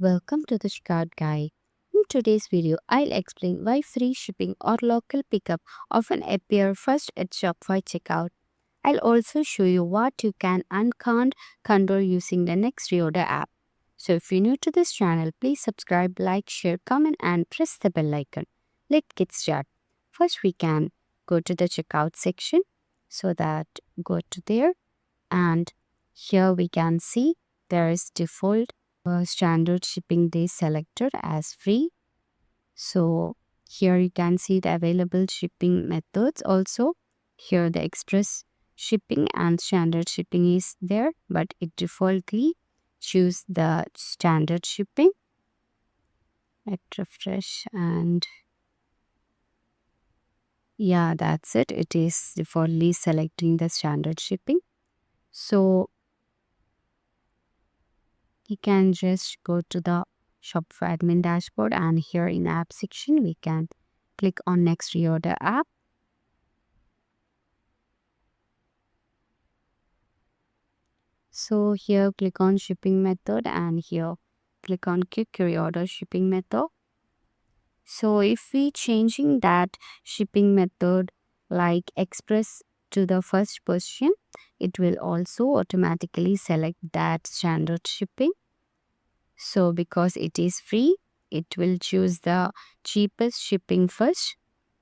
Welcome to the Checkout Guide. In today's video, I'll explain why free shipping or local pickup often appear first at Shopify Checkout. I'll also show you what you can and can't control using the Next Reorder app. So if you're new to this channel, please subscribe, like, share, comment, and press the bell icon. Let's get started. First, we can go to the checkout section. So that go to there, and here we can see there is default standard shipping day selected as free. So here you can see the available shipping methods also. Here the express shipping and standard shipping is there, but it defaultly choose the standard shipping. Let refresh, and yeah, that's it. It is defaultly selecting the standard shipping. So you can just go to the Shopify admin dashboard, and here in app section we can click on Next Reorder app. So here click on shipping method, and here click on quick reorder shipping method. So if we changing that shipping method like express to the first position, it will also automatically select that standard shipping. So because it is free, it will choose the cheapest shipping first.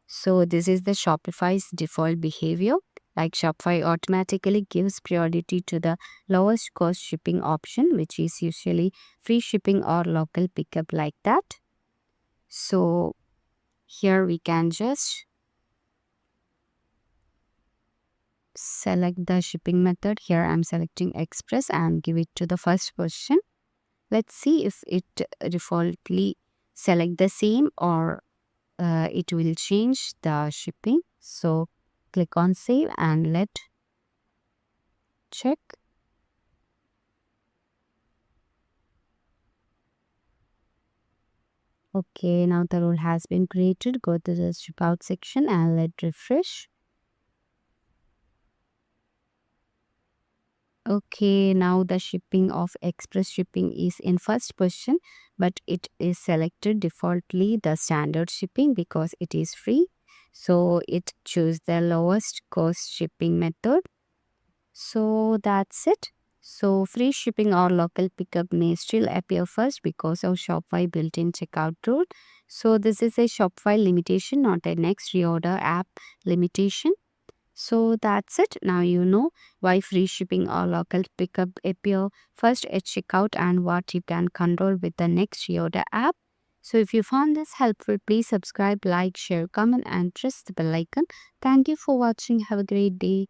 So this is the Shopify's default behavior. Like Shopify automatically gives priority to the lowest cost shipping option, which is usually free shipping or local pickup like that. So here we can just select the shipping method. Here I'm selecting express and give it to the first position. Let's see if it defaultly select the same or it will change the shipping. So click on save and let check. Okay, now the rule has been created. Go to the checkout section and let refresh. Okay, now the shipping of express shipping is in first position, but it is selected defaultly the standard shipping because it is free. So it choose the lowest cost shipping method. So that's it. So free shipping or local pickup may still appear first because of Shopify built-in checkout rule. So this is a Shopify limitation, not a Next Reorder app limitation. So that's it. Now you know why free shipping or local pickup appear first at checkout and what you can control with the Next Reorder app. So if you found this helpful, please subscribe, like, share, comment, and press the bell icon. Thank you for watching. Have a great day.